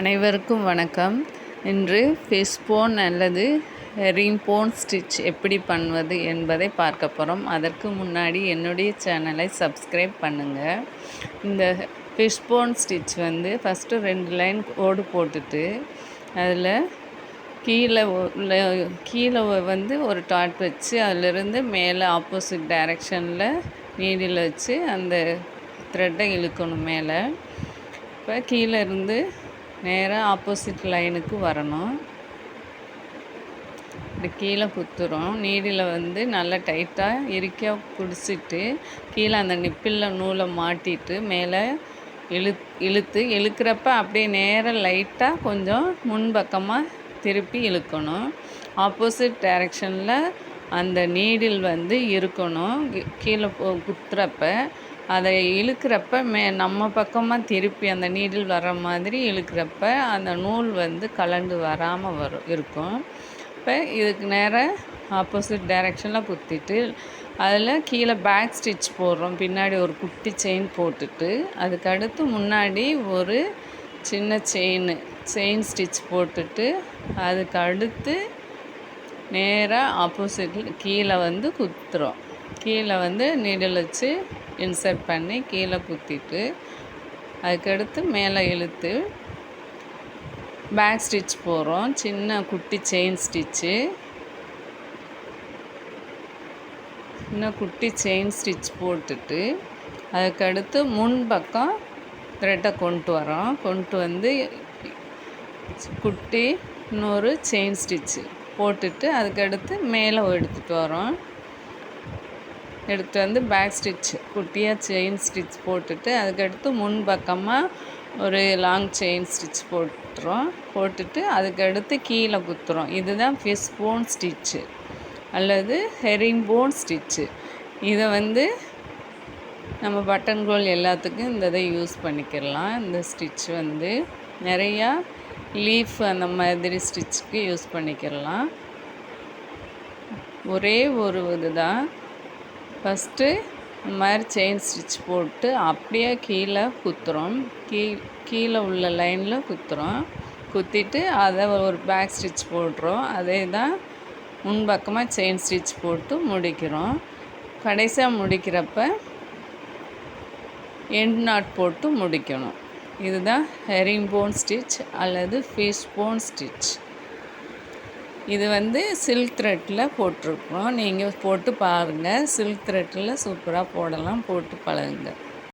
அனைவருக்கும் வணக்கம். இன்று ஃபிஷ்போன் அல்லது ஹெரிங்போன் ஸ்டிச் எப்படி பண்ணுவது என்பதை பார்க்க போகிறோம். அதற்கு முன்னாடி என்னுடைய சேனலை சப்ஸ்கிரைப் பண்ணுங்கள். இந்த ஃபிஷ்போன் ஸ்டிச் ஃபஸ்ட்டு 2 லைன் கோடு போட்டுட்டு அதில் கீழே ஒரு டாட் வச்சு அதிலிருந்து மேலே ஆப்போசிட் டைரெக்ஷனில் நீடில் வச்சு அந்த த்ரெட்டை இழுக்கணும் மேலே. இப்போ கீழே இருந்து நேராக ஆப்போசிட் லைனுக்கு வரணும். இப்படி கீழே குத்துறோம். நீடில் நல்லா டைட்டாக இறுக்கியாக பிடிச்சிட்டு கீழே அந்த நிப்பிளில் நூலை மாட்டிட்டு மேலே இழுக்கிறப்ப அப்படியே நேராக லைட்டாக கொஞ்சம் முன்பக்கமாக திருப்பி இழுக்கணும். ஆப்போசிட் டைரெக்ஷனில் அந்த நீடில் இருக்கணும். கீழே குத்துறப்ப அதை இழுக்கிறப்ப நம்ம பக்கமாக திருப்பி அந்த நீடில் வர மாதிரி இழுக்கிறப்ப அந்த நூல் கலண்டு வராமல் இருக்கும். இப்போ இதுக்கு நேராக ஆப்போசிட் டைரெக்ஷனில் குத்திட்டு அதில் கீழே பேக் ஸ்டிச் போடுறோம். பின்னாடி ஒரு குட்டி செயின் போட்டுட்டு அதுக்கடுத்து முன்னாடி ஒரு சின்ன செயின் ஸ்டிச் போட்டுட்டு அதுக்கு அடுத்து நேராக ஆப்போசிட்டில் கீழே குத்துறோம். கீழே நீடில் வச்சு இன்சர்ட் பண்ணி கீழே குத்திட்டு அதுக்கடுத்து மேலே இழுத்து பேக் ஸ்டிச் போடுறோம். சின்ன குட்டி செயின் ஸ்டிச் போட்டுட்டு அதுக்கடுத்து முன்பக்கம் த்ரெட்டை கொண்டு வந்து குட்டி இன்னொரு செயின் ஸ்டிச்சு போட்டுட்டு அதுக்கடுத்து மேலே எடுத்துகிட்டு பேக் ஸ்டிச் குட்டியாக செயின் ஸ்டிச் போட்டுட்டு அதுக்கடுத்து முன்பக்கமாக ஒரு லாங் செயின் ஸ்டிச் போட்டுட்டு அதுக்கடுத்து கீழே குத்துறோம். இதுதான் ஃபிஷ்போன் ஸ்டிச்சு அல்லது ஹெரிங்போன் ஸ்டிச்சு. இதை நம்ம பட்டன் கோல் எல்லாத்துக்கும் இந்த இதை யூஸ் பண்ணிக்கிடலாம். இந்த ஸ்டிச் நிறையா லீஃப் அந்த மாதிரி ஸ்டிச்சுக்கு யூஸ் பண்ணிக்கிடலாம். ஒரே ஒரு இதுதான். ஃபஸ்ட்டு இந்த மாதிரி செயின் ஸ்டிச் போட்டு அப்படியே கீழே குத்துறோம். கீழே உள்ள லைனில் குத்திட்டு அதை ஒரு பேக் ஸ்டிச் போடுறோம். அதே தான் முன்பக்கமாக செயின் ஸ்டிச் போட்டு முடிக்கிறோம். கடைசியாக முடிக்கிறப்ப எண்ட் நாட் போட்டு முடிக்கணும். இதுதான் ஹெரிங்போன் ஸ்டிச் அல்லது ஃபிஷ்போன் ஸ்டிச். இது சில்க் த்ரெட்டில் போட்டிருக்கோம். நீங்கள் போட்டு பாருங்கள். சில்க் த்ரெட்டில் சூப்பராக போடலாம். போட்டு பழகுங்க.